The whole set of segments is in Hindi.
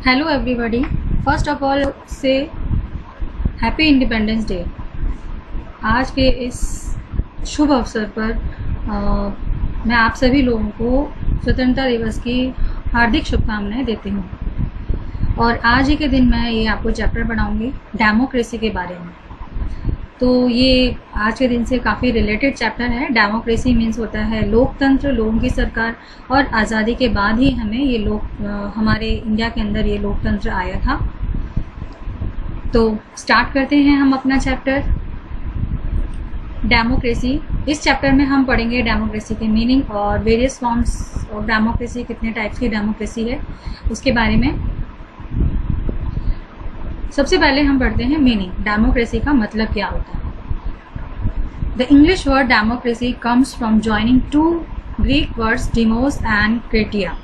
Hello everybody. First of all से हैप्पी इंडिपेंडेंस डे। आज के इस शुभ अवसर पर मैं आप सभी लोगों को स्वतंत्रता दिवस की हार्दिक शुभकामनाएं देती हूँ। और आज ही के दिन मैं ये आपको चैप्टर पढ़ाऊँगी डेमोक्रेसी के बारे में। तो ये आज के दिन से काफ़ी रिलेटेड चैप्टर है। डेमोक्रेसी मीन्स होता है लोकतंत्र, लोगों की सरकार। और आज़ादी के बाद ही हमें ये हमारे इंडिया के अंदर ये लोकतंत्र आया था। तो स्टार्ट करते हैं हम अपना चैप्टर डेमोक्रेसी। इस चैप्टर में हम पढ़ेंगे डेमोक्रेसी के मीनिंग और वेरियस फॉर्म्स ऑफ डेमोक्रेसी, कितने टाइप्स की डेमोक्रेसी है उसके बारे में। सबसे पहले हम पढ़ते हैं मीनिंग, डेमोक्रेसी का मतलब क्या होता है। The English word democracy comes from joining two Greek words demos and kratia.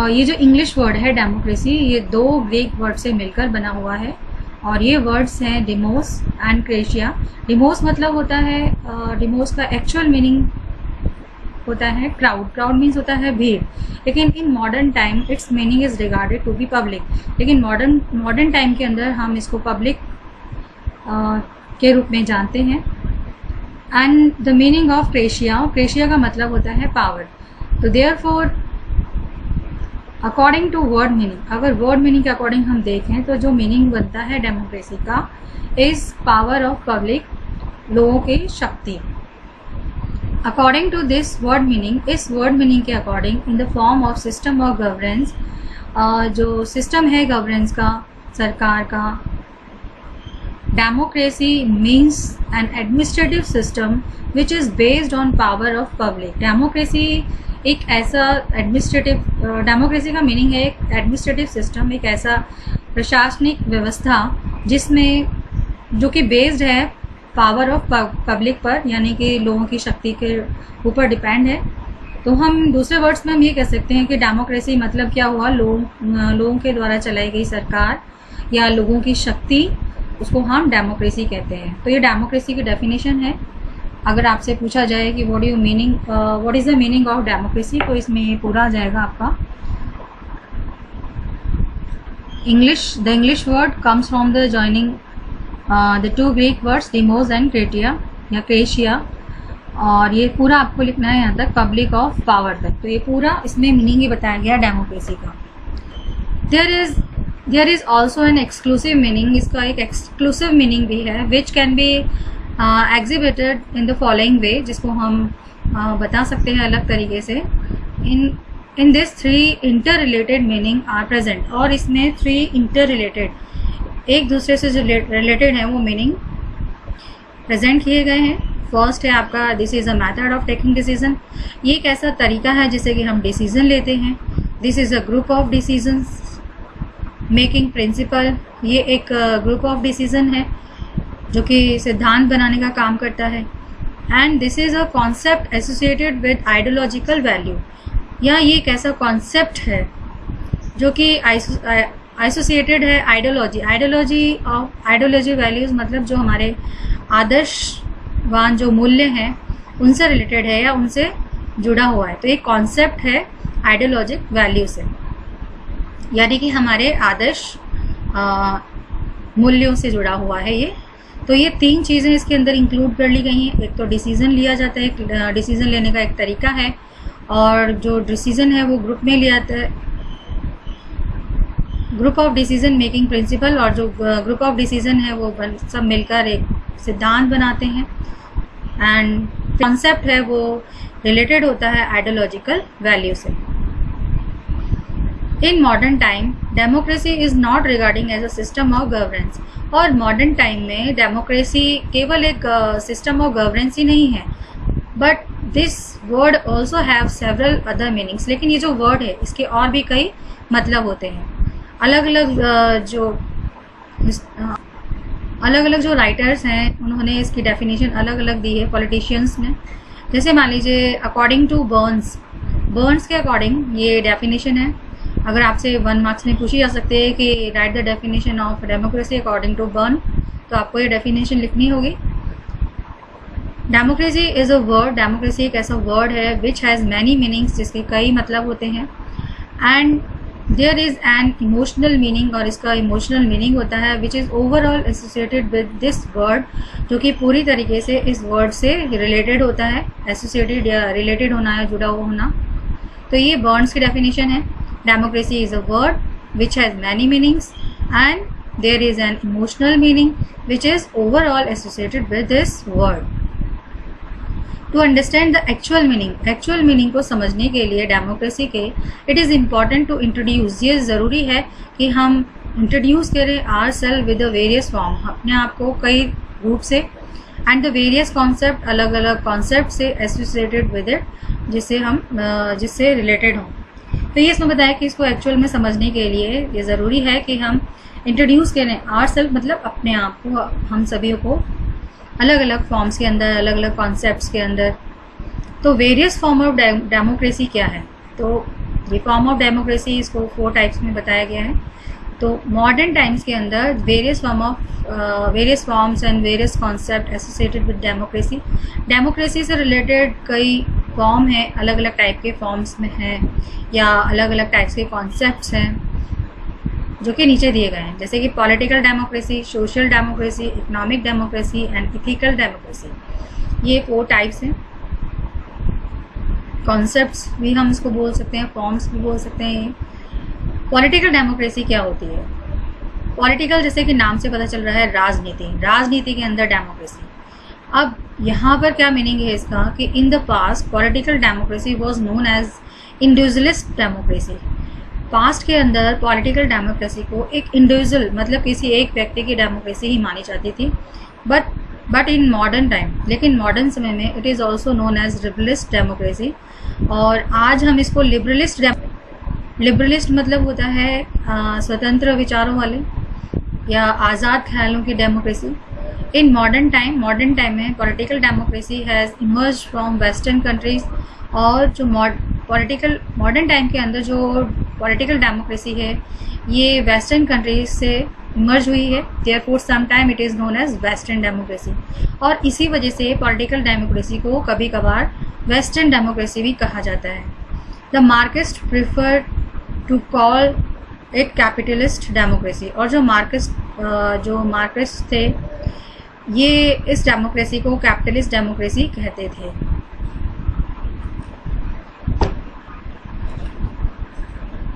ये जो इंग्लिश वर्ड है डेमोक्रेसी, ये दो ग्रीक वर्ड से मिलकर बना हुआ है और ये वर्ड्स हैं डिमोस एंड क्रेटिया। डिमोस मतलब होता है, डिमोस का एक्चुअल मीनिंग होता है क्राउड। क्राउड मीन्स होता है भीड़, लेकिन in modern time it's meaning is regarded to be public. लेकिन मॉडर्न टाइम के अंदर हम इसको पब्लिक के रूप में जानते हैं। And the meaning of kratia, kratia का मतलब होता है पावर। तो therefore according to word meaning, अगर वर्ड मीनिंग के अकॉर्डिंग हम देखें तो जो मीनिंग बनता है डेमोक्रेसी का इज पावर ऑफ पब्लिक, लोगों की शक्ति। According to this word meaning, इस वर्ड मीनिंग के according in the form of system of governance, जो सिस्टम है गवर्नेंस का, सरकार का, democracy means an administrative system which is based on power of public. Democracy एक ऐसा डेमोक्रेसी का मीनिंग है एक एडमिनिस्ट्रेटिव सिस्टम, एक ऐसा प्रशासनिक व्यवस्था जिसमें जो कि बेस्ड है पावर ऑफ पब्लिक पर, यानी कि लोगों की शक्ति के ऊपर डिपेंड है। तो हम दूसरे वर्ड्स में हम ये कह सकते हैं कि डेमोक्रेसी मतलब क्या हुआ, लोगों के द्वारा चलाई गई सरकार या लोगों की शक्ति, उसको हम डेमोक्रेसी कहते हैं। तो ये डेमोक्रेसी की डेफिनेशन है। अगर आपसे पूछा जाए कि what is the meaning of democracy, तो इसमें ये पूरा आ जाएगा आपका। The English word comes from the joining the two Greek words demos and kratia या क्रेशिया। और ये पूरा आपको लिखना है यहाँ तक पब्लिक ऑफ पावर तक। तो ये पूरा इसमें मीनिंग ही बताया गया डेमोक्रेसी का। There is also an exclusive meaning, इसका एक एक्सक्लूसिव मीनिंग भी है which can be exhibited in the following way, जिसको हम बता सकते हैं अलग तरीके से। In this three interrelated meaning are present, और इसमें थ्री इंटर रिलेटेड, एक दूसरे से जो रिलेटेड है वो मीनिंग प्रेजेंट किए गए हैं। फर्स्ट है आपका this is a method of taking decision, ये एक ऐसा तरीका है जिससे कि हम डिसीजन लेते हैं। This is a group of decisions making principle, ये एक ग्रुप ऑफ डिसीजन है जो कि सिद्धांत बनाने का काम करता है। And this is a concept associated with ideological value, या ये एक ऐसा कॉन्सेप्ट है जो कि एसोसिएटेड है आइडियोलॉजी वैल्यूज़, मतलब जो हमारे आदर्शवान जो मूल्य हैं उनसे रिलेटेड है या उनसे जुड़ा हुआ है। तो एक कॉन्सेप्ट है आइडियोलॉजिक वैल्यू से, यानी कि हमारे आदर्श मूल्यों से जुड़ा हुआ है ये। तो ये तीन चीज़ें इसके अंदर इंक्लूड कर ली गई हैं। एक तो डिसीज़न लिया जाता है, एक डिसीज़न लेने का एक तरीका है, और जो डिसीज़न है वो ग्रुप में लिया जाता है, group of decision making principle, और जो ग्रुप ऑफ डिसीजन है वो सब मिलकर एक सिद्धांत बनाते हैं। एंड कॉन्सेप्ट है वो रिलेटेड होता है आइडियोलॉजिकल वैल्यू से। In modern time democracy is not regarding as a system of governance, और मॉडर्न टाइम में डेमोक्रेसी केवल एक सिस्टम ऑफ गवर्नेंस ही नहीं है, but this word also have several other meanings. लेकिन ये जो वर्ड है इसके और भी कई मतलब होते हैं। अलग अलग जो राइटर्स हैं उन्होंने इसकी डेफिनेशन अलग अलग दी है, पॉलिटिशियंस ने। जैसे मान लीजिए अकॉर्डिंग टू बर्न्स के अकॉर्डिंग ये डेफिनेशन है। अगर आपसे 1 मार्क्स में पूछी जा सकती है कि write the definition of democracy according to Burn, तो आपको ये डेफिनेशन लिखनी होगी। Democracy is a word, democracy एक ऐसा वर्ड है विच हैज़ मैनी मीनिंग्स, जिसके कई मतलब होते हैं। And there is an emotional meaning, और इसका इमोशनल मीनिंग होता है which is overall associated with this word, जो कि पूरी तरीके से इस वर्ड से रिलेटेड होता है, एसोसिएटेड या रिलेटेड होना या जुड़ा हुआ होना। तो ये बर्न्स की डेफिनेशन है। Democracy is a word which has many meanings and there is an emotional meaning which is overall associated with this word. To understand the actual meaning को समझने के लिए डेमोक्रेसी के it is important to introduce, ये ज़रूरी है कि हम इंट्रोड्यूस करें our self with the various form, अपने आप को कई रूप से, एंड द वेरियस कॉन्सेप्ट, अलग अलग कॉन्सेप्ट से एसोसिएटेड विद इट, जिससे रिलेटेड हों। तो ये इसमें बताया कि इसको एक्चुअल में समझने के लिए ये ज़रूरी है कि हम इंट्रोड्यूस करें आर सेल्फ, मतलब अपने आप को, हम सभी को अलग अलग फॉर्म्स के अंदर, अलग अलग कॉन्सेप्ट्स के अंदर। तो वेरियस फॉर्म ऑफ डेमोक्रेसी क्या है? तो ये फॉर्म ऑफ डेमोक्रेसी, इसको 4 टाइप्स में बताया गया है। तो मॉडर्न टाइम्स के अंदर various forms and various concept associated with democracy. Democracy से रिलेटेड कई फॉर्म हैं, अलग अलग टाइप के फॉर्म्स में हैं या अलग अलग टाइप्स के कॉन्सेप्ट्स हैं जो कि नीचे दिए गए हैं, जैसे कि political democracy, social democracy, economic democracy and ethical democracy. ये 4 टाइप्स हैं। कॉन्सेप्ट्स भी हम इसको बोल सकते हैं, फॉर्म्स भी बोल सकते हैं। पॉलिटिकल डेमोक्रेसी क्या होती है? पॉलिटिकल, जैसे कि नाम से पता चल रहा है, राजनीति के अंदर डेमोक्रेसी। अब यहाँ पर क्या मीनिंग है इसका कि in the past political democracy was known as individualist democracy. Past के अंदर पॉलिटिकल डेमोक्रेसी को एक इंडिविजुअल, मतलब किसी एक व्यक्ति की डेमोक्रेसी ही मानी जाती थी। बट इन मॉडर्न टाइम, लेकिन मॉडर्न समय में it is also known as liberalist democracy. और आज हम इसको लिबरलिस्ट मतलब होता है स्वतंत्र विचारों वाले या आज़ाद ख्यालों की डेमोक्रेसी। इन मॉडर्न टाइम में political democracy has emerge from western countries. और जो मॉडर्न टाइम के अंदर जो पॉलिटिकल डेमोक्रेसी है ये वेस्टर्न कंट्रीज से इमर्ज हुई है, therefore some time it is known as western democracy. और इसी वजह से पॉलिटिकल डेमोक्रेसी को कभी कभार वेस्टर्न डेमोक्रेसी भी कहा जाता है। The Marxist prefer to call it capitalist democracy. और जो मार्क्सिस्ट थे ये इस डेमोक्रेसी को कैपिटलिस्ट डेमोक्रेसी कहते थे।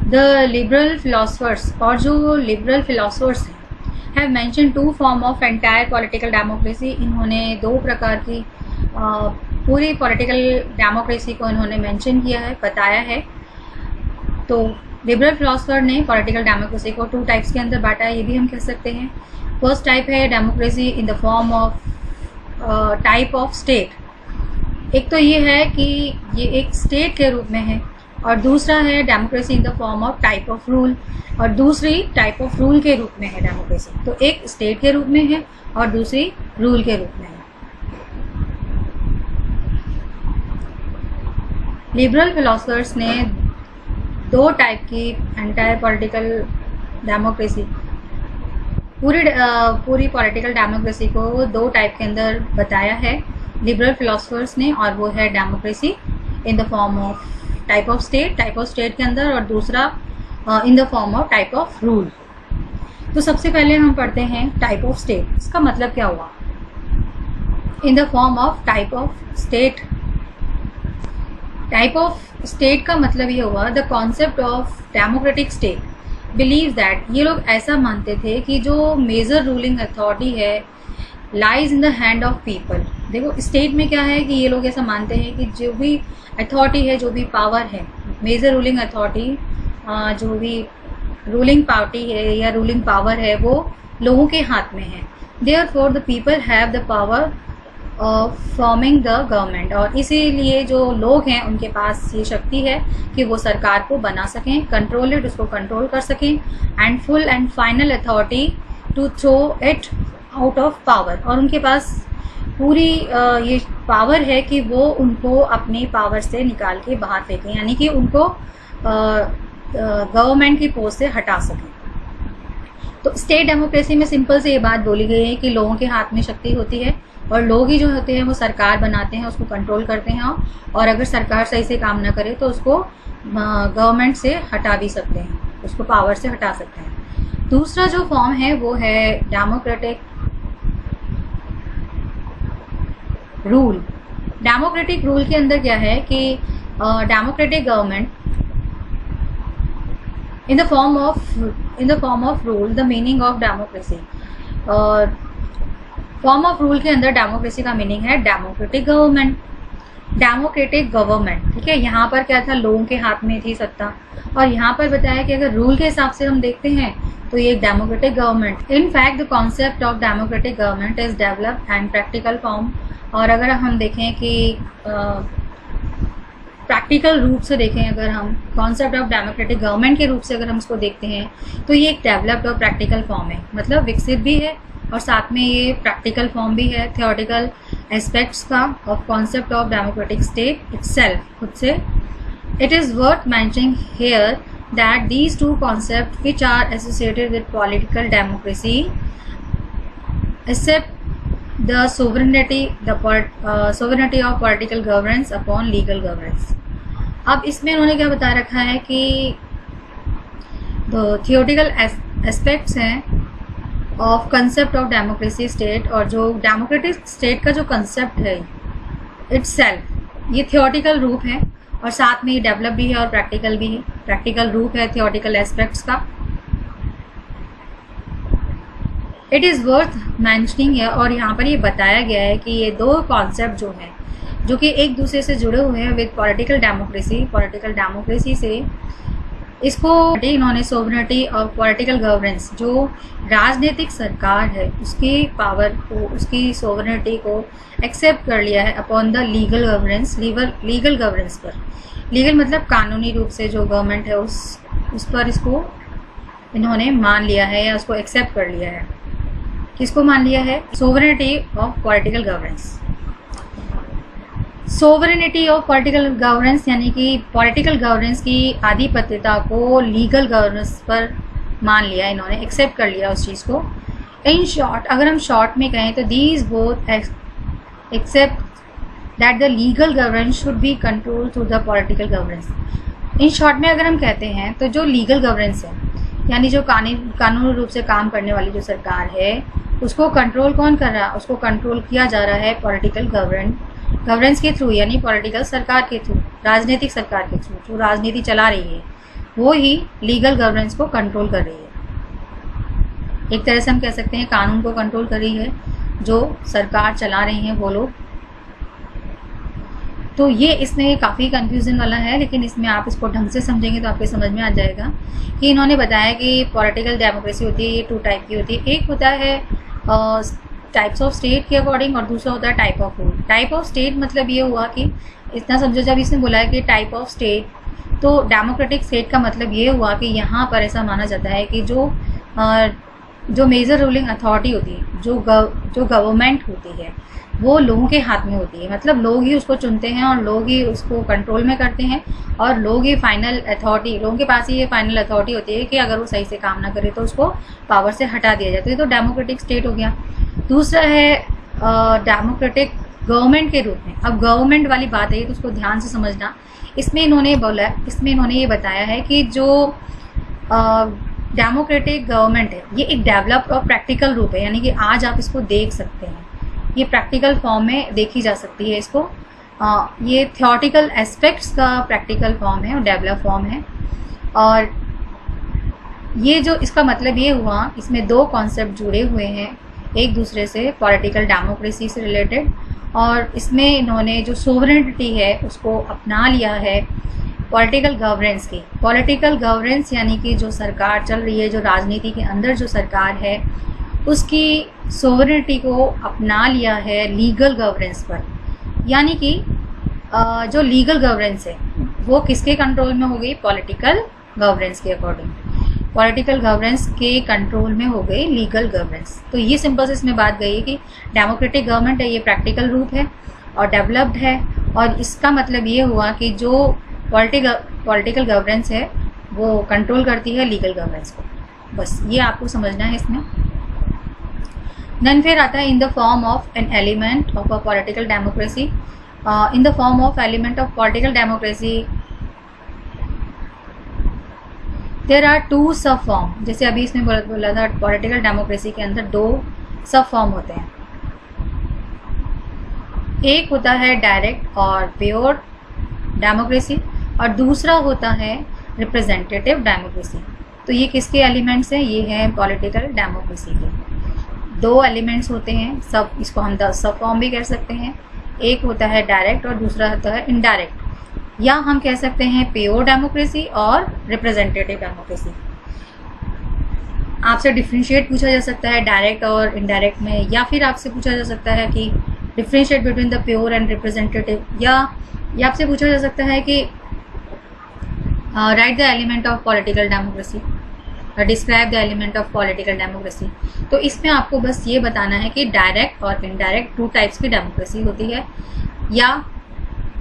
द लिबरल फिलोसफर्स, और जो लिबरल फिलोसफर्स हैं, have mention 2 form of entire political democracy. इन्होंने 2 प्रकार की पूरी पॉलिटिकल डेमोक्रेसी को इन्होंने मेंशन किया है, बताया है। तो लिबरल फिलोसफर ने पॉलिटिकल डेमोक्रेसी को 2 टाइप्स के अंदर बांटा है, ये भी हम कह सकते हैं। फर्स्ट टाइप है democracy in the form of type of state. एक तो ये है कि ये एक स्टेट के रूप में है, और दूसरा है democracy in the form of type of rule, और दूसरी टाइप ऑफ रूल के रूप में है डेमोक्रेसी। तो एक स्टेट के रूप में है और दूसरी रूल के रूप में है। लिबरल फिलोसफर्स ने 2 टाइप की एंटायर पॉलिटिकल डेमोक्रेसी, पूरी पॉलिटिकल डेमोक्रेसी को 2 टाइप के अंदर बताया है लिबरल फिलोसफर्स ने, और वो है democracy in the form of type of state के अंदर, और दूसरा इन the form of type of rule. तो सबसे पहले हम पढ़ते हैं टाइप ऑफ स्टेट। इसका मतलब क्या हुआ? इन the form of type of state. Type of state का मतलब ये हुआ the concept of democratic state believe that, ये लोग ऐसा मानते थे कि जो मेजर रूलिंग अथॉरिटी है lies in the hand of people. देखो स्टेट में क्या है कि ये लोग ऐसा मानते हैं कि जो भी अथॉरिटी है, जो भी पावर है, मेजर रूलिंग अथॉरिटी, जो भी रूलिंग पार्टी है या रूलिंग पावर है, वो लोगों के हाथ में है। Therefore the people have the power of forming the government. और इसीलिए जो लोग हैं उनके पास ये शक्ति है कि वो सरकार को बना सकें, कंट्रोल इट, उसको कंट्रोल कर सकें, and full and final authority to throw it out of power. और उनके पास पूरी ये पावर है कि वो उनको अपनी पावर से निकाल के बाहर फेंकें, यानी कि उनको गवर्नमेंट की पोस्ट से हटा सकें। तो स्टेट डेमोक्रेसी में सिंपल से ये बात बोली गई है कि लोगों के हाथ में शक्ति होती है और लोग ही जो होते हैं वो सरकार बनाते हैं, उसको कंट्रोल करते हैं, और अगर सरकार सही से काम ना करे तो उसको गवर्नमेंट से हटा भी सकते हैं। उसको पावर से हटा सकते हैं। दूसरा जो फॉर्म है वो है डेमोक्रेटिक रूल। डेमोक्रेटिक रूल के अंदर क्या है कि democratic government in the form of rule, the meaning of democracy, और फॉर्म ऑफ रूल के अंदर डेमोक्रेसी का मीनिंग है डेमोक्रेटिक गवर्नमेंट। डेमोक्रेटिक गवर्नमेंट, ठीक है, यहाँ पर क्या था, लोगों के हाथ में थी सत्ता, और यहाँ पर बताया कि अगर रूल के हिसाब से हम देखते हैं तो ये एक democratic government. In fact the concept of democratic government is developed and practical form. और अगर हम देखें कि प्रैक्टिकल रूप से देखें, अगर हम कॉन्सेप्ट ऑफ डेमोक्रेटिक गवर्नमेंट के रूप से अगर हम इसको देखते हैं तो ये एक डेवलप्ड और प्रैक्टिकल फॉर्म है, मतलब विकसित भी है और साथ में ये प्रैक्टिकल फॉर्म भी है थियोरेटिकल एस्पेक्ट्स का of concept of democratic state itself खुद से। It is worth mentioning here that these two concept which are associated with political democracy accept the sovereignty of political governance upon legal governance। अब इसमें उन्होंने क्या बता रखा है कि थियोरेटिकल एस्पेक्ट्स हैं of concept of democracy state, और जो डेमोक्रेटिक स्टेट का जो कंसेप्ट है इटसेल्फ ये थियोरेटिकल रूप है और साथ में ये डेवलप भी है और प्रैक्टिकल भी है। प्रैक्टिकल रूप है थियोरेटिकल एस्पेक्ट्स का। इट इज़ वर्थ मैंशनिंग है, और यहाँ पर ये बताया गया है कि ये दो कॉन्सेप्ट जो हैं जो कि एक दूसरे से जुड़े हुए हैं विद पॉलिटिकल डेमोक्रेसी से इसको इन्होंने सोवरेनिटी और पॉलिटिकल गवर्नेंस, जो राजनीतिक सरकार है उसकी पावर को, उसकी सोवरेनिटी को एक्सेप्ट कर लिया है अपॉन द लीगल गवर्नेंस पर। लीगल मतलब कानूनी रूप से जो गवर्नमेंट है उस पर इसको इन्होंने मान लिया है या उसको एक्सेप्ट कर लिया है। किसको मान लिया है? Sovereignty of political governance. Sovereignty of political governance यानी कि पॉलिटिकल गवर्नेंस की आधिपत्यता को लीगल गवर्नेंस पर मान लिया, इन्होंने एक्सेप्ट कर लिया उस चीज़ को। इन शॉर्ट, अगर हम शॉर्ट में कहें तो these both accept that the legal governance should be control through the political governance. In short में अगर हम कहते हैं तो जो लीगल गवर्नेंस है यानी जो कानूनी रूप से काम करने वाली जो सरकार है उसको कंट्रोल कौन कर रहा है? उसको कंट्रोल किया जा रहा है पॉलिटिकल गवर्नेंस के थ्रू, यानी पॉलिटिकल सरकार के थ्रू, राजनीतिक सरकार के थ्रू, जो राजनीति चला रही है वो ही लीगल गवर्नेंस को कंट्रोल कर रही है। एक तरह से हम कह सकते हैं कानून को कंट्रोल कर रही है जो सरकार चला रही हैं वो लोग। तो ये इसमें काफ़ी कंफ्यूजन वाला है, लेकिन इसमें आप इसको ढंग से समझेंगे तो आपके समझ में आ जाएगा कि इन्होंने बताया कि पॉलिटिकल डेमोक्रेसी होती है, ये 2 टाइप की होती है। एक होता है टाइप्स ऑफ स्टेट के अकॉर्डिंग और दूसरा होता है type of rule. Type of state मतलब ये हुआ कि इतना समझो, जब इसने बोला है कि टाइप ऑफ स्टेट, तो डेमोक्रेटिक स्टेट का मतलब ये हुआ कि यहाँ पर ऐसा माना जाता है कि जो मेजर रूलिंग अथॉरिटी होती है, जो गवर्नमेंट होती है वो लोगों के हाथ में होती है, मतलब लोग ही उसको चुनते हैं और लोग ही उसको कंट्रोल में करते हैं और लोग ही फाइनल अथॉरिटी, लोगों के पास ही ये फाइनल अथॉरिटी होती है कि अगर वो सही से काम ना करे तो उसको पावर से हटा दिया जाता है। तो डेमोक्रेटिक स्टेट हो गया। दूसरा है डेमोक्रेटिक गवर्नमेंट के रूप में। अब गवर्नमेंट वाली बात है तो उसको ध्यान से समझना। इसमें इन्होंने ये बताया है कि जो डेमोक्रेटिक गवर्नमेंट है ये एक डेवलप्ड और प्रैक्टिकल रूप है, यानी कि आज आप इसको देख सकते हैं, ये प्रैक्टिकल फॉर्म में देखी जा सकती है इसको। ये थियोरेटिकल एस्पेक्ट्स का प्रैक्टिकल फॉर्म है और डेवलप फॉर्म है। और ये जो इसका मतलब ये हुआ, इसमें 2 कॉन्सेप्ट जुड़े हुए हैं एक दूसरे से, पॉलिटिकल डेमोक्रेसी से रिलेटेड, और इसमें इन्होंने जो सोवरेनिटी है उसको अपना लिया है पॉलिटिकल गवर्नेंस की। पॉलिटिकल गवर्नेंस यानी कि जो सरकार चल रही है, जो राजनीति के अंदर जो सरकार है उसकी सोवरेनिटी को अपना लिया है लीगल गवर्नेंस पर। यानी कि जो लीगल गवर्नेंस है वो किसके कंट्रोल में हो गई? पॉलिटिकल गवर्नेंस के अकॉर्डिंग, पॉलिटिकल गवर्नेंस के कंट्रोल में हो गई लीगल गवर्नेंस। तो ये सिंपल से इसमें बात गई है कि डेमोक्रेटिक गवर्नमेंट है, ये प्रैक्टिकल रूप है और डेवलप्ड है, और इसका मतलब ये हुआ कि जो पॉलिटिकल गवर्नेंस है वो कंट्रोल करती है लीगल गवर्नेंस को। बस ये आपको समझना है इसमें। देन फिर आता है in the form of an element of a political democracy. In the form of element of political democracy there are two sub form, जैसे अभी इसमें बोला था पॉलिटिकल डेमोक्रेसी के अंदर दो सब फॉर्म होते हैं। एक होता है डायरेक्ट और प्योर डेमोक्रेसी और दूसरा होता है रिप्रेजेंटेटिव डेमोक्रेसी। तो ये किसके एलिमेंट्स हैं? ये हैं पॉलिटिकल डेमोक्रेसी के। दो एलिमेंट्स होते हैं, सब इसको हम सब फॉर्म भी कह सकते हैं। एक होता है डायरेक्ट और दूसरा होता है इनडायरेक्ट, या हम कह सकते हैं प्योर डेमोक्रेसी और रिप्रेजेंटेटिव डेमोक्रेसी। आपसे डिफ्रेंशिएट पूछा जा सकता है डायरेक्ट और इनडायरेक्ट में, या फिर आपसे पूछा जा सकता है कि differentiate between the pure and representative, या आपसे पूछा जा सकता है कि write the element of political democracy, describe the element of political democracy. तो इसमें आपको बस ये बताना है कि डायरेक्ट और इनडायरेक्ट टू टाइप्स की डेमोक्रेसी होती है, या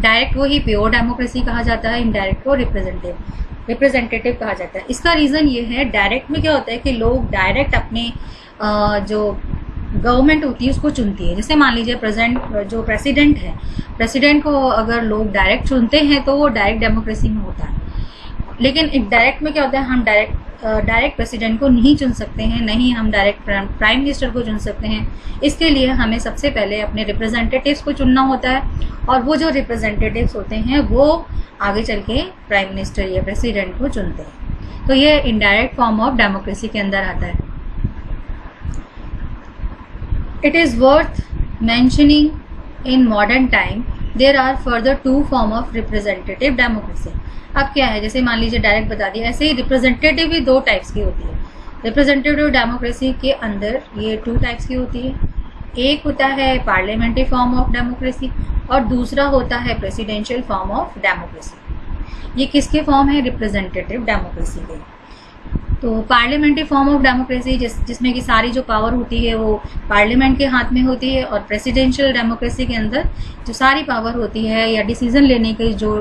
डायरेक्ट को ही प्योर डेमोक्रेसी कहा जाता है, इनडायरेक्ट को रिप्रेजेंटेटिव कहा जाता है। इसका रीज़न ये है, डायरेक्ट में क्या होता है कि लोग डायरेक्ट अपने जो गवर्नमेंट होती है उसको चुनती है। जैसे मान लीजिए जो प्रेसिडेंट है, प्रेसिडेंट को अगर लोग डायरेक्ट चुनते हैं तो वो डायरेक्ट डेमोक्रेसी में होता है। लेकिन इनडायरेक्ट में क्या होता है, हम डायरेक्ट प्रेसिडेंट को नहीं चुन सकते हैं, नहीं हम डायरेक्ट प्राइम मिनिस्टर को चुन सकते हैं। इसके लिए हमें सबसे पहले अपने रिप्रेजेंटेटिव्स को चुनना होता है, और वो जो रिप्रेजेंटेटिव्स होते हैं वो आगे चल के प्राइम मिनिस्टर या प्रेसिडेंट को चुनते हैं। तो ये इनडायरेक्ट फॉर्म ऑफ डेमोक्रेसी के अंदर आता है। It is worth mentioning in modern time there are further two form of representative democracy. अब क्या है, जैसे मान लीजिए डायरेक्ट बता दिया, ऐसे ही रिप्रेजेंटेटिव भी दो टाइप्स की होती है। रिप्रेजेंटेटिव डेमोक्रेसी के अंदर ये टू टाइप्स की होती है। एक होता है पार्लियामेंट्री फॉर्म ऑफ डेमोक्रेसी और दूसरा होता है प्रेसिडेंशियल फॉर्म ऑफ डेमोक्रेसी। ये किसके फॉर्म है? रिप्रेजेंटेटिव डेमोक्रेसी के। तो पार्लियामेंट्री फॉर्म ऑफ डेमोक्रेसी जिसमें कि सारी जो पावर होती है वो पार्लियामेंट के हाथ में होती है, और प्रेसिडेंशियल डेमोक्रेसी के अंदर जो सारी पावर होती है या डिसीजन लेने की जो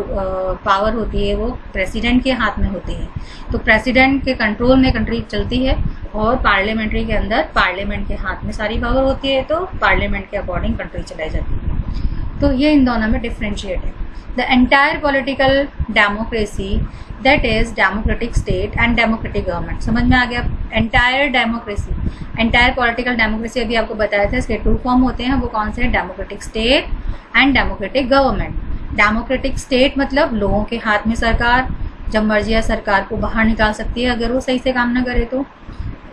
पावर होती है वो प्रेसिडेंट के हाथ में होती है। तो प्रेसिडेंट के कंट्रोल में कंट्री चलती है, और पार्लियामेंट्री के अंदर पार्लियामेंट के हाथ में सारी पावर होती है, तो पार्लियामेंट के अकॉर्डिंग कंट्री चलाई जाती है। तो ये इन दोनों में डिफ्रेंशिएट है। The entire political democracy that is democratic state and democratic government. समझ में आ गया? Entire democracy, entire political democracy अभी आपको बताया था, इसके टू फॉर्म होते हैं। वो कौन से हैं? Democratic state and democratic government. Democratic state मतलब लोगों के हाथ में सरकार, जब मर्जी या सरकार को बाहर निकाल सकती है अगर वो सही से काम ना करे, तो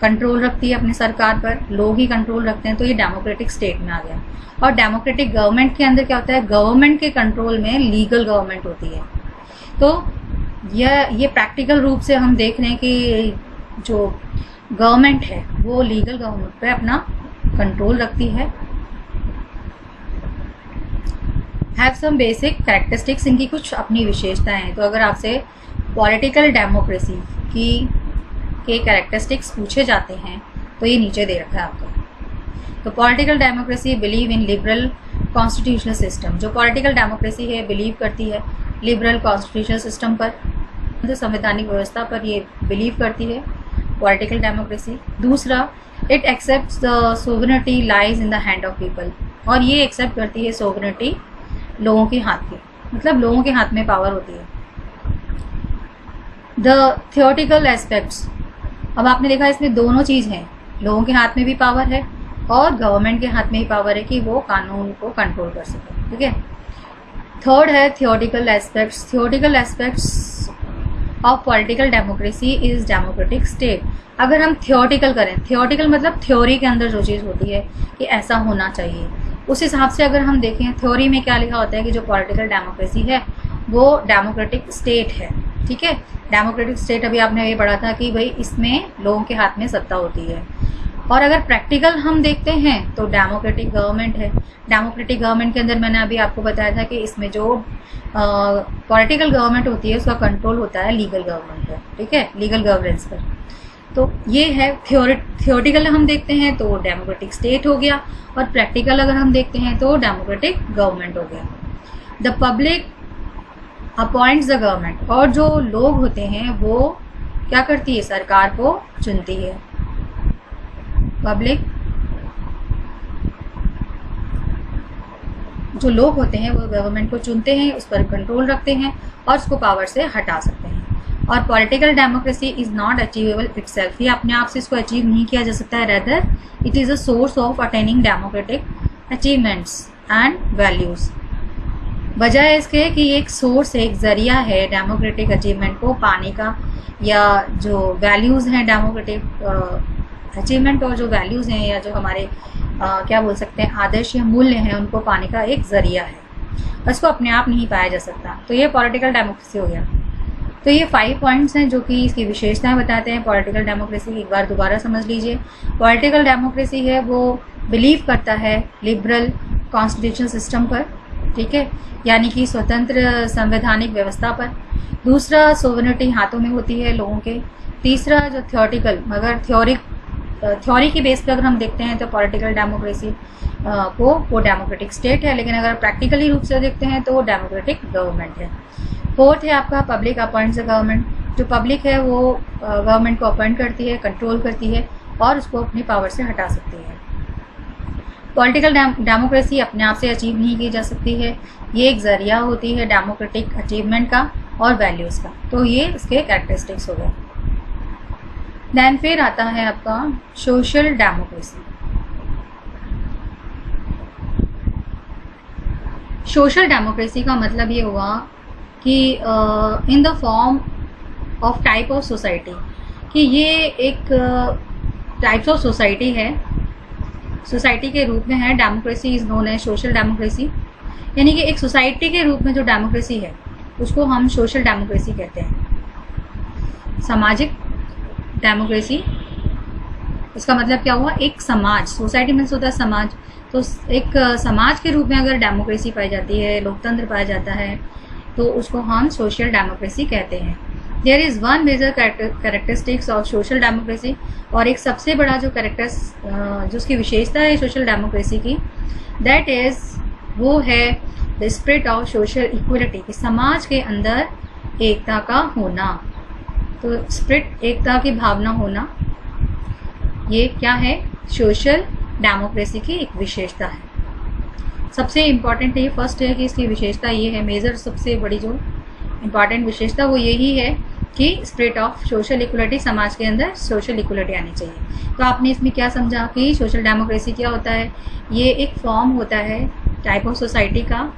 कंट्रोल रखती है अपनी सरकार पर, लोग ही कंट्रोल रखते हैं, तो ये डेमोक्रेटिक स्टेट में आ गया। और डेमोक्रेटिक गवर्नमेंट के अंदर क्या होता है? गवर्नमेंट के कंट्रोल में लीगल गवर्नमेंट होती है। तो ये प्रैक्टिकल रूप से हम देख रहे हैं कि जो गवर्नमेंट है वो लीगल गवर्नमेंट पे अपना कंट्रोल रखती है। हैव सम बेसिक कैरेक्टरिस्टिक्स, इनकी कुछ अपनी विशेषताएं हैं। तो अगर आपसे पॉलिटिकल डेमोक्रेसी के कैरेक्टरिस्टिक्स पूछे जाते हैं तो ये नीचे दे रखा है आपको। तो political democracy believe in liberal constitutional system. जो पॉलिटिकल डेमोक्रेसी है बिलीव करती है लिबरल कॉन्स्टिट्यूशनल सिस्टम पर, संवैधानिक व्यवस्था पर ये बिलीव करती है पॉलिटिकल डेमोक्रेसी। दूसरा, it accepts the sovereignty lies in the hand of people, और ये एक्सेप्ट करती है सोवरेनिटी लोगों के हाथ की, मतलब लोगों के हाथ में पावर होती है। द थियोरेटिकल एस्पेक्ट्स, अब आपने देखा इसमें दोनों चीज़ हैं, लोगों के हाथ में भी पावर है और गवर्नमेंट के हाथ में ही पावर है कि वो कानून को कंट्रोल कर सके। ठीक है। थर्ड है theoretical aspects. Theoretical aspects of political democracy is democratic state. अगर हम थियोरेटिकल करें, थियोरेटिकल मतलब थ्योरी के अंदर जो चीज़ होती है कि ऐसा होना चाहिए, उस हिसाब से अगर हम देखें थ्योरी में क्या लिखा होता है कि जो पॉलिटिकल डेमोक्रेसी है वो डेमोक्रेटिक स्टेट है। ठीक है। डेमोक्रेटिक स्टेट अभी आपने ये पढ़ा था कि भाई इसमें लोगों के हाथ में सत्ता होती है। और अगर प्रैक्टिकल हम देखते हैं तो डेमोक्रेटिक गवर्नमेंट है। डेमोक्रेटिक गवर्नमेंट के अंदर मैंने अभी आपको बताया था कि इसमें जो पॉलिटिकल गवर्नमेंट होती है उसका कंट्रोल होता है लीगल गवर्नमेंट पर। ठीक है, लीगल गवर्नेंस पर। तो ये है थियोरेटिकल हम देखते हैं तो डेमोक्रेटिक स्टेट हो गया, और प्रैक्टिकल अगर हम देखते हैं तो डेमोक्रेटिक गवर्नमेंट हो गया। The public appoints the government, और जो लोग होते हैं वो क्या करती है? सरकार को चुनती है। पब्लिक, जो लोग होते हैं वो गवर्नमेंट को चुनते हैं, उस पर कंट्रोल रखते हैं और उसको पावर से हटा सकते हैं। और political democracy is not achievable itself, ये अपने आप से इसको अचीव नहीं किया जा सकता है, rather it is a source of attaining democratic achievements and values. वजह इसके कि ये एक सोर्स है, एक ज़रिया है डेमोक्रेटिक अचीवमेंट को पाने का, या जो वैल्यूज़ हैं डेमोक्रेटिक अचीवमेंट और जो वैल्यूज़ हैं या जो हमारे क्या बोल सकते हैं आदर्श या मूल्य हैं उनको पाने का एक ज़रिया है, उसको अपने आप नहीं पाया जा सकता। तो ये पॉलिटिकल डेमोक्रेसी हो गया। तो ये 5 पॉइंट्स हैं जो कि इसकी विशेषताएं बताते हैं पॉलिटिकल डेमोक्रेसी की। एक बार दोबारा समझ लीजिए, पॉलिटिकल डेमोक्रेसी है वो बिलीव करता है लिबरल कॉन्स्टिट्यूशन सिस्टम पर, ठीक है, यानी कि स्वतंत्र संवैधानिक व्यवस्था पर। दूसरा, सोवरेनिटी हाथों में होती है लोगों के। तीसरा, जो थियोरिटिकल, मगर थ्योरी की बेस पर अगर हम देखते हैं तो पॉलिटिकल डेमोक्रेसी को वो डेमोक्रेटिक स्टेट है, लेकिन अगर प्रैक्टिकली रूप से देखते हैं तो वो डेमोक्रेटिक गवर्नमेंट है। फोर्थ है आपका पब्लिक अपॉइंट्स द गवर्नमेंट, जो पब्लिक है वो गवर्नमेंट को अपॉइंट करती है, कंट्रोल करती है और उसको अपनी पावर से हटा सकती है। पॉलिटिकल डेमोक्रेसी अपने आप से अचीव नहीं की जा सकती है, ये एक ज़रिया होती है डेमोक्रेटिक अचीवमेंट का और वैल्यूज़ का। तो ये इसके कैरेक्टरिस्टिक्स हो गए। दैन फिर आता है आपका सोशल डेमोक्रेसी। सोशल डेमोक्रेसी का मतलब ये हुआ कि in the form of type of society, कि ये एक टाइप्स ऑफ सोसाइटी है, सोसाइटी के रूप में है। Democracy is known as social democracy, यानी कि एक सोसाइटी के रूप में जो डेमोक्रेसी है उसको हम सोशल डेमोक्रेसी कहते हैं। सामाजिक डेमोक्रेसी, इसका मतलब क्या हुआ, एक समाज, सोसाइटी में होता है समाज, तो एक समाज के रूप में अगर डेमोक्रेसी पाई जाती है, लोकतंत्र पाया जाता है, तो उसको हम सोशल डेमोक्रेसी कहते हैं। There is one major characteristics of social democracy, और एक सबसे बड़ा जो जो उसकी विशेषता है सोशल डेमोक्रेसी की, दैट इज़ वो है the spirit of social equality, कि समाज के अंदर एकता का होना। तो स्पिरिट, एकता की भावना होना, ये क्या है, सोशल डेमोक्रेसी की एक विशेषता है। सबसे इम्पॉर्टेंट ये फर्स्ट है कि इसकी विशेषता ये है, मेजर सबसे बड़ी जो इम्पॉर्टेंट विशेषता वो यही है कि स्पिरिट ऑफ सोशल इक्वलिटी, समाज के अंदर सोशल इक्वलिटी आनी चाहिए। तो आपने इसमें क्या समझा कि सोशल डेमोक्रेसी क्या होता है, ये एक फॉर्म होता है टाइप ऑफ सोसाइटी का,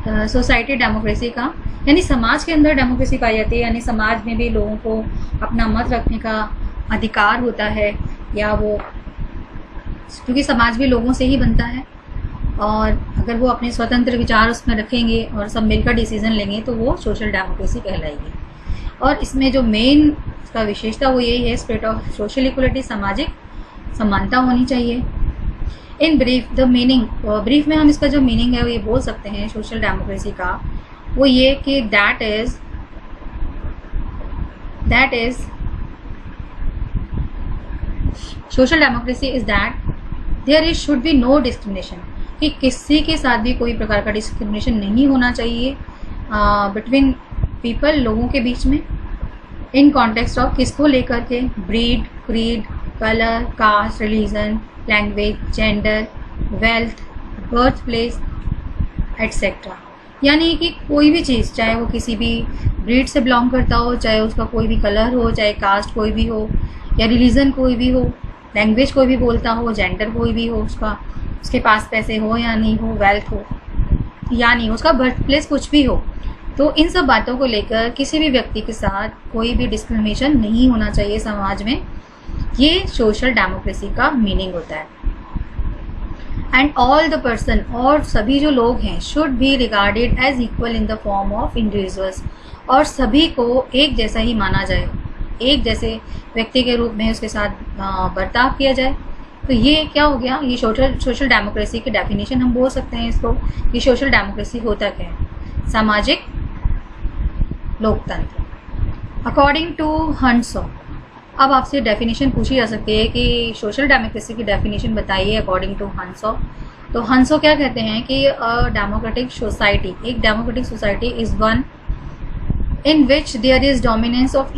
सोसाइटी डेमोक्रेसी का, यानी समाज के अंदर डेमोक्रेसी पाई जाती है, यानी समाज में भी लोगों को अपना मत रखने का अधिकार होता है, या वो क्योंकि समाज भी लोगों से ही बनता है, और अगर वो अपने स्वतंत्र विचार उसमें रखेंगे और सब मिलकर डिसीजन लेंगे तो वो सोशल डेमोक्रेसी कहलाएगी। और इसमें जो मेन इसका विशेषता वो यही है, स्पिरिट ऑफ सोशल इक्वलिटी, सामाजिक समानता होनी चाहिए। In brief the meaning, brief में हम इसका जो मीनिंग है वो ये बोल सकते हैं सोशल डेमोक्रेसी का, वो ये कि that is social democracy is that there is should be no discrimination, कि किसी के साथ भी कोई प्रकार का डिस्क्रिमिनेशन नहीं होना चाहिए बिटवीन पीपल, लोगों के बीच में, इन कॉन्टेक्स्ट ऑफ किसको लेकर के, breed, creed, colour, caste, religion, language, gender, wealth, birth place etcetera. यानी कि कोई भी चीज़, चाहे वो किसी भी ब्रीड से बिलोंग करता हो, चाहे उसका कोई भी कलर हो, चाहे कास्ट कोई भी हो, या रिलीजन कोई भी हो, लैंग्वेज कोई भी बोलता हो, जेंडर कोई भी हो, उसके पास पैसे हो या नहीं हो, वेल्थ हो या नहीं हो, उसका बर्थ प्लेस कुछ भी हो, तो इन सब बातों को लेकर किसी भी व्यक्ति के साथ कोई भी डिस्क्रिमिनेशन नहीं होना चाहिए समाज में। ये सोशल डेमोक्रेसी का मीनिंग होता है। एंड ऑल द पर्सन, और सभी जो लोग हैं, should be regarded as equal in the form of individuals, और सभी को एक जैसा ही माना जाए, एक जैसे व्यक्ति के रूप में उसके साथ बर्ताव किया जाए। तो ये क्या हो गया, ये सोशल डेमोक्रेसी की डेफिनेशन हम बोल सकते हैं इसको, कि सोशल डेमोक्रेसी होता क्या है, सामाजिक लोकतंत्र। अकॉर्डिंग टू हंसो, अब आपसे डेफिनेशन पूछी जा सकती है कि सोशल डेमोक्रेसी की डेफिनेशन बताइए अकॉर्डिंग टू हंसो। तो हंसो क्या कहते हैं कि डेमोक्रेटिक सोसाइटी, एक democratic society is one in which there is dominance of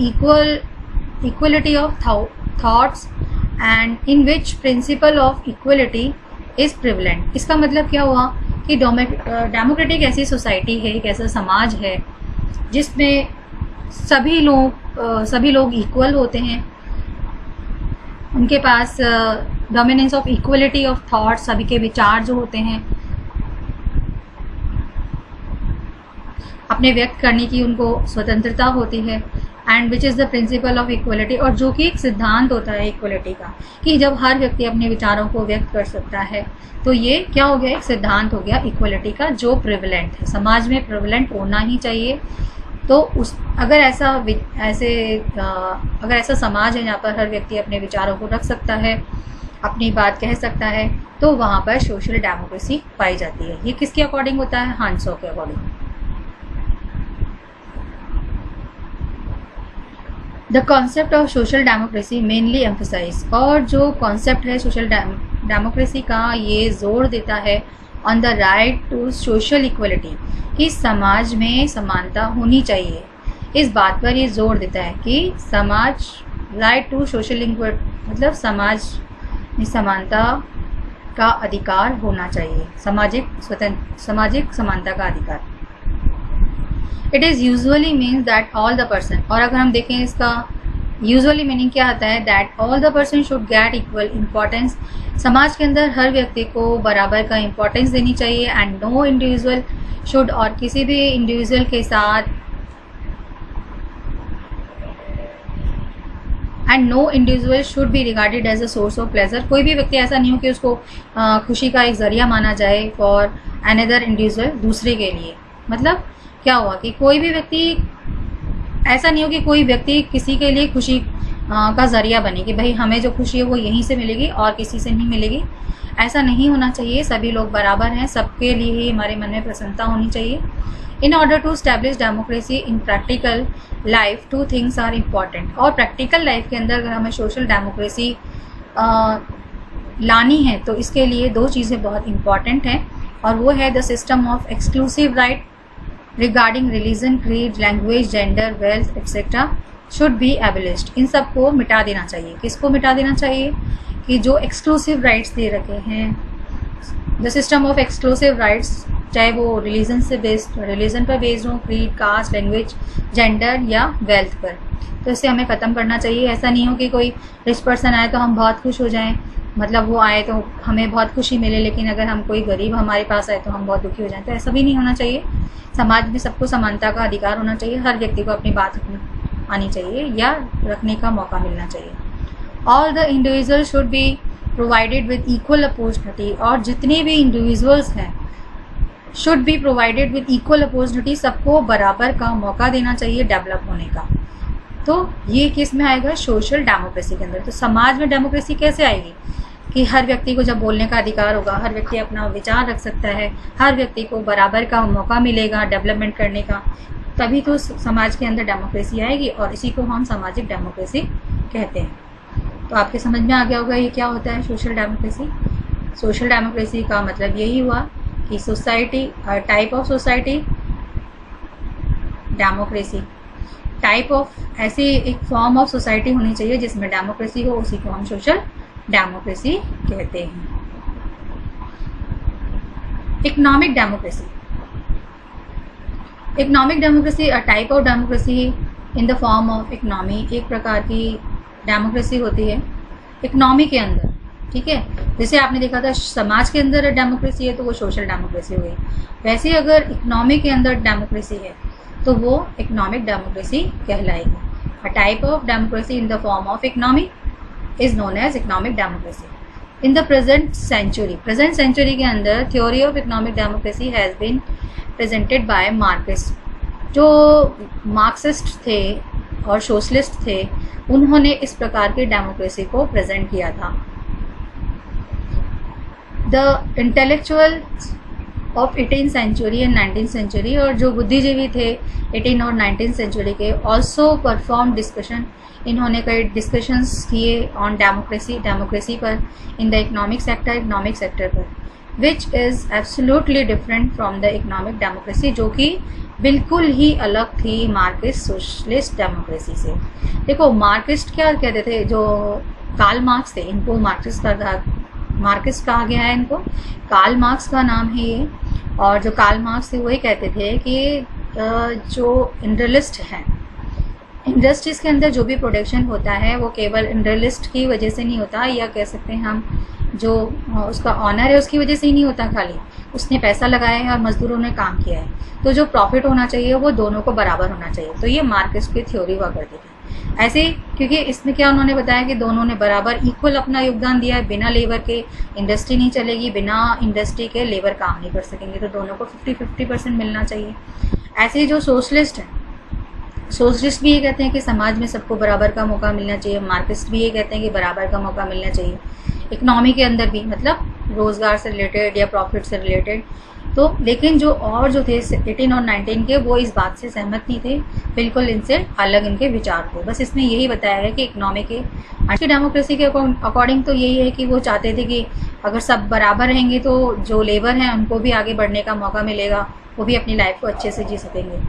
equality of thoughts and in which principle of equality is prevalent. इसका मतलब क्या हुआ कि डेमोक्रेटिक ऐसी सोसाइटी है, एक ऐसा समाज है जिसमें सभी लोग इक्वल होते हैं, उनके पास dominance of equality of thought, सभी के विचार जो होते हैं अपने व्यक्त करने की उनको स्वतंत्रता होती है, and which is the principal of equality, और जो कि एक सिद्धांत होता है इक्वलिटी का कि जब हर व्यक्ति अपने विचारों को व्यक्त कर सकता है तो ये क्या हो गया, एक सिद्धांत हो गया इक्वलिटी का जो प्रिवलेंट है, समाज में प्रिवलेंट होना ही चाहिए। तो अगर ऐसा समाज है जहाँ पर हर व्यक्ति अपने विचारों को रख सकता है, अपनी बात कह सकता है, तो वहाँ पर सोशल डेमोक्रेसी पाई जाती है। ये किसके अकॉर्डिंग होता है, हांसो के according. The concept of social democracy mainly emphasise, और जो कॉन्सेप्ट है सोशल डेमोक्रेसी का ये जोर देता है on the right to social equality, कि समाज में समानता होनी चाहिए। इस बात पर ये जोर देता है कि समाज राइट टू सोशल इक्वलिटी मतलब समाज में समानता का अधिकार होना चाहिए, सामाजिक समानता का अधिकार। It is usually means that all the person, और अगर हम देखें इसका यूजुअली मीनिंग क्या आता है, that all the person should get equal importance, समाज के अंदर हर व्यक्ति को बराबर का इम्पोर्टेंस देनी चाहिए, एंड नो इंडिविजुअल शुड, और किसी भी इंडिविजुअल के साथ and no individual should be regarded as a source of pleasure, कोई भी व्यक्ति ऐसा नहीं हो कि उसको खुशी का एक जरिया माना जाए फॉर अनदर इंडिविजुअल, दूसरे के लिए। मतलब क्या हुआ कि कोई भी व्यक्ति ऐसा नहीं हो कि कोई व्यक्ति किसी के लिए खुशी का जरिया बने कि भाई हमें जो खुशी है वो यहीं से मिलेगी और किसी से नहीं मिलेगी, ऐसा नहीं होना चाहिए। सभी लोग बराबर हैं, सबके लिए ही हमारे मन में प्रसन्नता होनी चाहिए। In order to establish democracy in practical life, two things are important, और प्रैक्टिकल लाइफ के अंदर अगर हमें सोशल डेमोक्रेसी लानी है तो इसके लिए दो चीज़ें बहुत इम्पॉर्टेंट हैं, और वो है the system of exclusive right regarding religion, creed, language, gender, wealth etcetera should be abolished. इन सब को मिटा देना चाहिए। किसको मिटा देना चाहिए, कि जो एक्सक्लूसिव राइट्स दे रखे हैं, the system of exclusive rights, चाहे वो रिलीजन पर बेस्ड हो, क्रीड, कास्ट, लैंग्वेज, जेंडर या वेल्थ पर, तो इसे हमें ख़त्म करना चाहिए। ऐसा नहीं हो कि कोई रिच पर्सन आए तो हम बहुत खुश हो जाएं, मतलब वो आए तो हमें बहुत खुशी मिले, लेकिन अगर हम कोई गरीब हमारे पास आए तो हम बहुत दुखी हो जाएं, तो ऐसा भी नहीं होना चाहिए। समाज में सबको समानता का अधिकार होना चाहिए, हर व्यक्ति को अपनी बात आनी चाहिए या रखने का मौका मिलना चाहिए। All the individual should be provided with equal opportunity, और जितने भी इंडिविजुअल्स हैं should be provided with equal opportunity, सबको बराबर का मौका देना चाहिए डेवलप होने का। तो ये किस में आएगा, सोशल डेमोक्रेसी के अंदर। तो समाज में डेमोक्रेसी कैसे आएगी, कि हर व्यक्ति को जब बोलने का अधिकार होगा, हर व्यक्ति अपना विचार रख सकता है, हर व्यक्ति को बराबर का मौका मिलेगा डेवलपमेंट करने का, तभी तो समाज के अंदर डेमोक्रेसी आएगी, और इसी को हम सामाजिक डेमोक्रेसी कहते हैं। तो आपके समझ में आ गया होगा ये क्या होता है सोशल डेमोक्रेसी। सोशल डेमोक्रेसी का मतलब यही हुआ कि society, type of society, democracy, type of, ऐसी एक फॉर्म ऑफ सोसाइटी होनी चाहिए जिसमें डेमोक्रेसी हो, उसी को हम सोशल डेमोक्रेसी कहते हैं। Economic democracy, economic democracy a type of democracy in the form of economy, एक प्रकार की डेमोक्रेसी होती है इकोनॉमी के अंदर, ठीक है। जैसे आपने देखा था समाज के अंदर डेमोक्रेसी है तो वो सोशल डेमोक्रेसी हो गई, वैसे अगर इकोनॉमी के अंदर डेमोक्रेसी है तो वो इकोनॉमिक डेमोक्रेसी कहलाएगी। A type of democracy in the form of economy is known as economic democracy. In the present century के अंदर theory of economic democracy has been presented by Marxist. जो मार्क्सिस्ट थे और सोशलिस्ट थे उन्होंने इस प्रकार की डेमोक्रेसी को प्रेजेंट किया था। The intellectuals of 18th century and 19th century, और जो बुद्धिजीवी थे 18 और 19th सेंचुरी के, ऑल्सो परफॉर्म डिस्कशन, इन्होंने कई डिस्कशंस किए ऑन डेमोक्रेसी पर इन द इकोनॉमिक सेक्टर पर, which is absolutely different from the economic democracy, जो कि बिल्कुल ही अलग थी मार्क्सिस्ट सोशलिस्ट डेमोक्रेसी से। देखो मार्क्सिस्ट क्या कहते थे, जो कार्ल मार्क्स थे, इनको मार्क्सिस्ट कहा गया है, इनको कार्ल मार्क्स का नाम है ये। और जो कार्ल मार्क्स थे वही कहते थे कि जो इंडस्ट्रियलिस्ट हैं, इंडस्ट्रीज़ के अंदर जो भी प्रोडक्शन होता है वो केवल इंडस्ट्रियलिस्ट की वजह से नहीं होता, या कह सकते हैं हम जो उसका ऑनर है उसकी वजह से ही नहीं होता, खाली उसने पैसा लगाया है और मजदूरों ने काम किया है, तो जो प्रॉफिट होना चाहिए वो दोनों को बराबर होना चाहिए। तो ये मार्क्स की थ्योरी हुआ करती थी ऐसे, क्योंकि इसमें क्या उन्होंने बताया कि दोनों ने बराबर इक्वल अपना योगदान दिया है, बिना लेबर के इंडस्ट्री नहीं चलेगी, बिना इंडस्ट्री के लेबर काम नहीं कर सकेंगे, तो दोनों को 50-50% मिलना चाहिए। ऐसे ही जो सोशलिस्ट हैं, सोशलिस्ट भी ये कहते हैं कि समाज में सबको बराबर का मौका मिलना चाहिए, मार्क्सिस्ट भी ये कहते हैं कि बराबर का मौका मिलना चाहिए इकोनॉमी के अंदर भी, मतलब रोज़गार से रिलेटेड या प्रॉफिट से रिलेटेड। तो लेकिन जो थे 18 और 19 के, वो इस बात से सहमत नहीं थे, बिल्कुल इनसे अलग इनके विचार थे। बस इसमें यही बताया है कि इकोनॉमी के आज की डेमोक्रेसी के अकॉर्डिंग तो यही है कि वो चाहते थे कि अगर सब बराबर रहेंगे तो जो लेबर हैं उनको भी आगे बढ़ने का मौका मिलेगा, वो भी अपनी लाइफ को अच्छे से जी सकेंगे,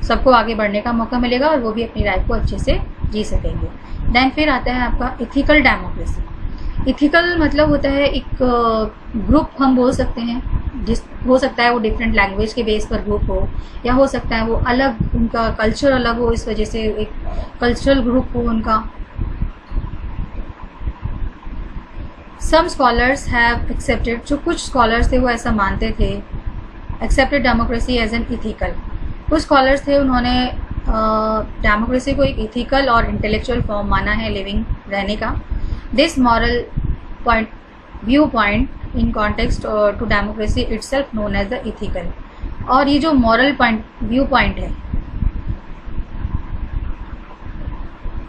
सबको आगे बढ़ने का मौका मिलेगा और वो भी अपनी लाइफ को अच्छे से जी सकेंगे। देन फिर आता है आपका इथिकल डेमोक्रेसी। इथिकल मतलब होता है एक ग्रुप, हम बोल सकते हैं, जिस हो सकता है वो डिफरेंट लैंग्वेज के बेस पर ग्रुप हो, या हो सकता है वो अलग, उनका कल्चर अलग हो, इस वजह से एक कल्चरल ग्रुप हो उनका। सम स्कॉलर्स हैव एक्सेप्टेड, जो कुछ स्कॉलर्स थे वो ऐसा मानते थे, accepted democracy as an ethical. कुछ स्कॉलर्स थे उन्होंने डेमोक्रेसी को एक इथिकल और इंटेलेक्चुअल फॉर्म माना है लिविंग रहने का। This moral view point in context to democracy itself known as the ethical. और ये जो मॉरल व्यू पॉइंट है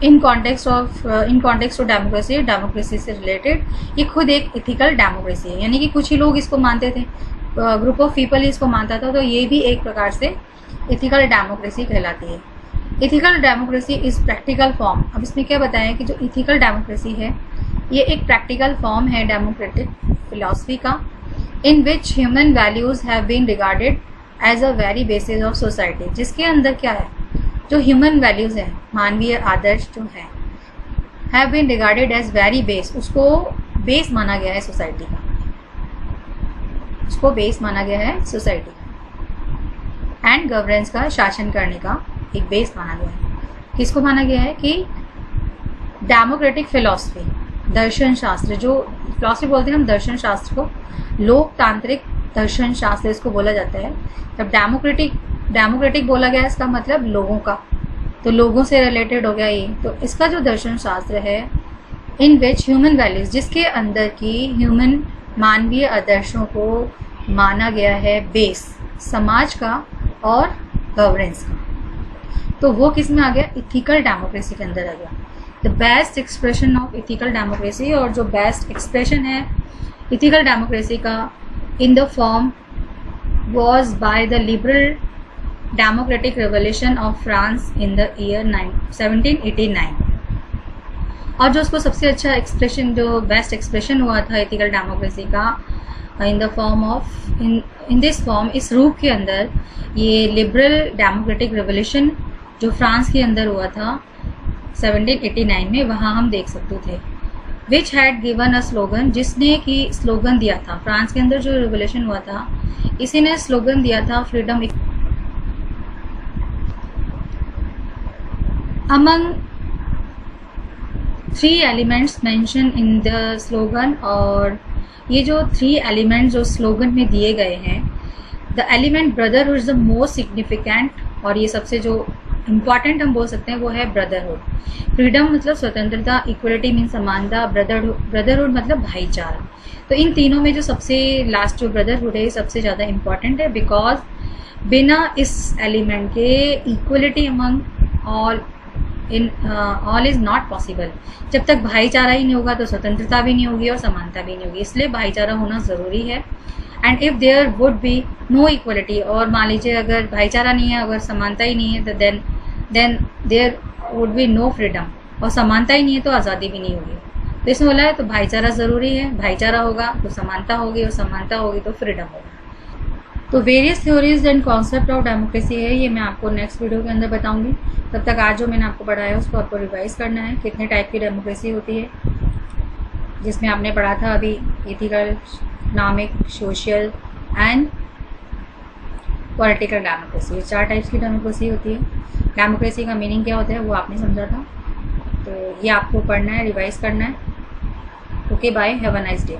इन कॉन्टेक्स्ट टू डेमोक्रेसी से रिलेटेड, ये खुद एक इथिकल डेमोक्रेसी है। यानी कि कुछ ही लोग इसको मानते थे, ग्रुप ऑफ पीपल इसको मानता था, तो ये भी एक प्रकार से इथिकल डेमोक्रेसी कहलाती है। Ethical democracy is practical form. अब इसमें क्या बताया कि जो इथिकल डेमोक्रेसी है ये एक प्रैक्टिकल फॉर्म है डेमोक्रेटिक फिलॉसफी का, in which human values have been regarded as a very basis of society. जिसके अंदर क्या है, जो ह्यूमन वैल्यूज है, मानवीय आदर्श जो है, have been regarded as very base, उसको बेस माना गया है सोसाइटी का, उसको बेस माना गया है सोसाइटी एंड गवर्नेंस का, शासन करने का एक बेस माना गया है। किसको माना गया है कि डेमोक्रेटिक फिलॉसफी, दर्शन शास्त्र, जो फिलॉसफी बोलते हैं हम दर्शन शास्त्र को, लोकतांत्रिक दर्शन शास्त्र इसको बोला जाता है। जब डेमोक्रेटिक बोला गया इसका मतलब लोगों का, तो लोगों से रिलेटेड हो गया ये। तो इसका जो दर्शन शास्त्र है, इन विच ह्यूमन वैल्यूज, जिसके अंदर की ह्यूमन मानवीय आदर्शों को माना गया है बेस समाज का और गवर्नेंस का, तो वो किस में आ गया, इथिकल डेमोक्रेसी के अंदर आ गया। The best expression of ethical democracy, और जो बेस्ट एक्सप्रेशन है इथिकल डेमोक्रेसी का इन the form was by the liberal democratic revolution of France in the year 1789। और जो उसको सबसे अच्छा एक्सप्रेशन, जो बेस्ट एक्सप्रेशन हुआ था एथिकल डेमोक्रेसी का इन the form of in this form, इस रूप के अंदर, ये लिबरल डेमोक्रेटिक रेवोल्यूशन जो फ्रांस के अंदर हुआ था 1789 में, वहाँ हम देख सकते थे। Which had given a slogan, जिसने कि स्लोगन दिया था, फ्रांस के अंदर जो रेवोल्यूशन हुआ था इसी ने स्लोगन दिया था freedom among 3 elements mention in the slogan. और ये जो 3 एलिमेंट्स जो स्लोगन में दिए गए हैं, the element brotherhood is the most significant, और ये सबसे जो इम्पॉर्टेंट हम बोल सकते हैं वो है ब्रदरहुड। फ्रीडम मतलब स्वतंत्रता, इक्वलिटी मीन समानता, ब्रदरहुड मतलब भाईचारा। तो इन तीनों में जो सबसे लास्ट जो ब्रदरहुड है सबसे ज़्यादा इम्पॉर्टेंट है, बिकॉज बिना इस एलिमेंट के equality among all is not possible. जब तक भाईचारा ही नहीं होगा तो स्वतंत्रता भी नहीं होगी और समानता भी नहीं होगी, इसलिए भाईचारा होना ज़रूरी है। And if there would be no equality, और मान लीजिए अगर भाईचारा नहीं है, अगर समानता ही नहीं है, तो then there would be no freedom, और समानता ही नहीं है तो आज़ादी भी नहीं होगी। तो इसमें बोला है तो भाईचारा ज़रूरी है, भाईचारा होगा तो समानता होगी, और समानता होगी तो फ्रीडम होगा। तो various theories and concept of democracy है, ये मैं आपको नेक्स्ट वीडियो के अंदर बताऊंगी। तब तक आज जो मैंने आपको पढ़ाया है उसको आपको रिवाइज करना है। कितने टाइप की डेमोक्रेसी होती है, जिसमें आपने पढ़ा था अभी ethical, economic, social and political democracy. ये 4 टाइप्स की डेमोक्रेसी होती है। डेमोक्रेसी का मीनिंग क्या होता है वो आपने समझा था, तो ये आपको पढ़ना है, रिवाइज करना है। Okay bye, have a nice day.